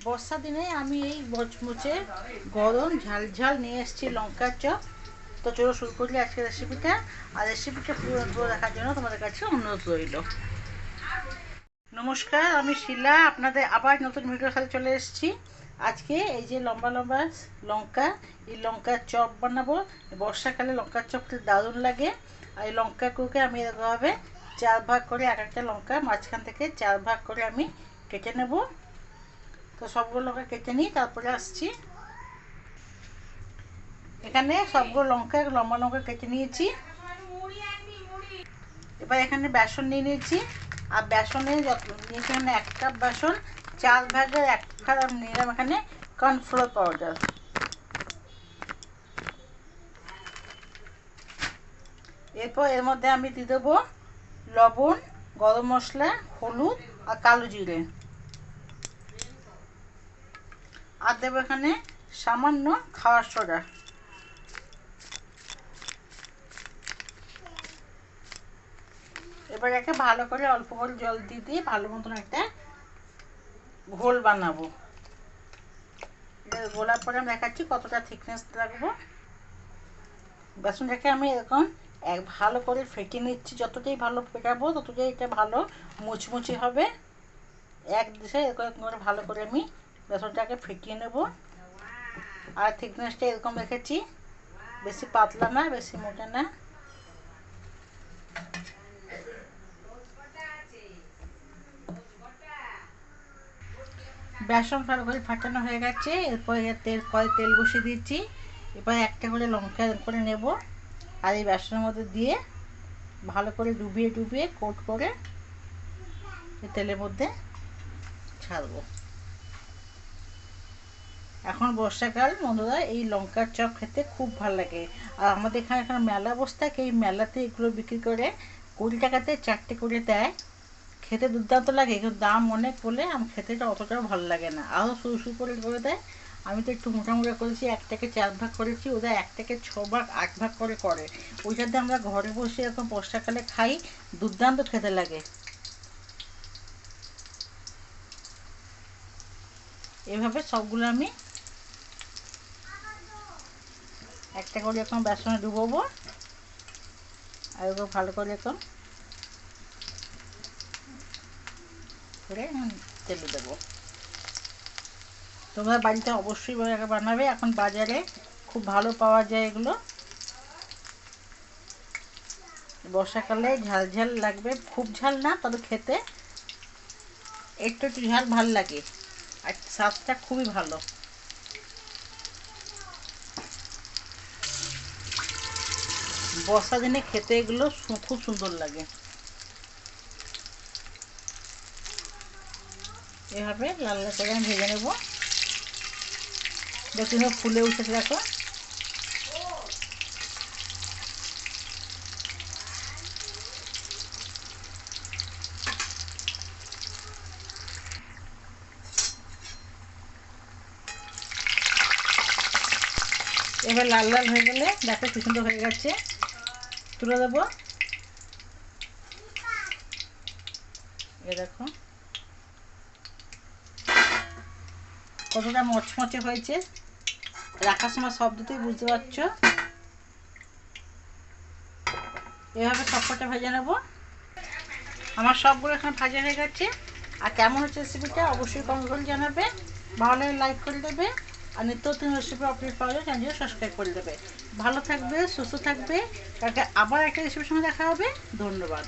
বর্ষা দিনে আমি এই মচমচে গরম ঝাল ঝাল নিয়ে এসেছি লঙ্কার চপ। তো চলো শুরু করলে আজকের রেসিপিটা। আর রেসিপিটা পুরো দেখার জন্য তোমাদের কাছে অনুরোধ রইল। নমস্কার, আমি শিলা আপনাদের আবার নতুন ভিডিওর সাথে চলে এসেছি। আজকে এই যে লম্বা লম্বা লঙ্কা, এই লঙ্কার চপ বানাবো। বর্ষাকালে লঙ্কার চপ খেতে দারুণ লাগে। আর এই লঙ্কাগুলোকে আমি এরকমভাবে 4 ভাগ করে, এক একটা লঙ্কা মাঝখান থেকে 4 ভাগ করে আমি কেটে নেব। তো সবগুলো লঙ্কা কেটে নিই, তারপরে আসছি। এখানে সবগুলো লঙ্কা লম্বা লঙ্কা কেটে নিয়েছি। এবার এখানে বেসন নিয়ে নিয়েছি। আর বেসনে নিয়েছি এখানে 1 কাপ বেসন, 4 ভাগের 1 ভাগ আমি নিলাম এখানে কর্নফ্লোর পাউডার। এরপর এর মধ্যে আমি দিয়ে দেবো লবণ, গরম মশলা, হলুদ আর কালো জিরে। আর দেবো এখানে সামান্য খাওয়ার সোডা। এবার একে ভালো করে অল্প করে জল দিয়ে ভালো মতন একটা ঘোল বানাবো। গোলার পরে আমি দেখাচ্ছি কতটা থিকনেস রাখবো। বেসনটাকে আমি এরকম ভালো করে ফেটে নিচ্ছি। যতটাই ভালো ফেটাবো ততটাই এটা ভালো মুচমুচে হবে। এক দিশে এরকম করে ভালো করে আমি বেসনটাকে ফেটিয়ে নেব। আর থিকনেসটা এরকম রেখেছি, বেশি পাতলা না বেশি মোটা না। বেসন ভালো করে ফাটানো হয়ে গেছে। এরপর তেল বসিয়ে দিচ্ছি। এবার একটা করে লঙ্কা করে নেব, আর এই বেসনের মধ্যে দিয়ে ভালো করে ডুবিয়ে ডুবিয়ে কোট করে তেলের মধ্যে ছাড়বো। এখন বর্ষাকাল বন্ধুরা, এই লঙ্কার চপ খেতে খুব ভালো লাগে। আর আমাদের এখানে মেলা বসে থাকে, এই মেলাতে এগুলো বিক্রি করে 20 টাকাতে 4টে করে দেয়। খেতে দুর্দান্ত লাগে, কিন্তু দাম অনেক বলে আমার খেতেটা অতটাও ভালো লাগে না। আরও সরু করে দেয়। আমি তো একটু মোটামুটা করেছি, 1টাকে 4 ভাগ করেছি, ওরা 1টাকে 6 ভাগ 8 ভাগ করে। ওইটাতে আমরা ঘরে বসে এখন বর্ষাকালে খাই, দুর্দান্ত খেতে লাগে। এভাবে সবগুলো আমি একটা করে এখন বেসনে ডুবোবো। আর এগুলো ভালো করে এখন তেলে দেবো। তোমরা বাড়িতে অবশ্যই বানাবে, এখন বাজারে খুব ভালো পাওয়া যায় এগুলো। বর্ষাকালে ঝাল ঝাল লাগবে, খুব ঝাল না, তবে খেতে একটু একটু ঝাল ভাল লাগে। আর স্বাদটা খুবই ভালো। বর্ষা দিনে খেতে এগুলো খুব সুন্দর লাগে। এভাবে লাল লাল করে আমি ভেজে নেব। দেখুন ফুলে উঠেছে, দেখো। এবার লাল লাল হয়ে গেলে দেখো কি সুন্দর হয়ে গেছে। তুলে দেবো। এ দেখো কতটা মচমচে হয়েছে, রাখার সময় শব্দতেই বুঝতে পারছো। এভাবে সবকটা ভেজে নেব। আমার সবগুলো এখানে ভাজা হয়ে গেছে। আর কেমন হচ্ছে রেসিপিটা অবশ্যই কমেন্ট করে জানাবে। ভালো লাগলে লাইক করে দেবে। আর নিত্য নতুন রেসিপি আপডেট পাওয়া যায় চ্যানেলটি সাবস্ক্রাইব করে দেবে। ভালো থাকবে, সুস্থ থাকবে। কালকে আবার একটা রেসিপির সঙ্গে দেখা হবে। ধন্যবাদ।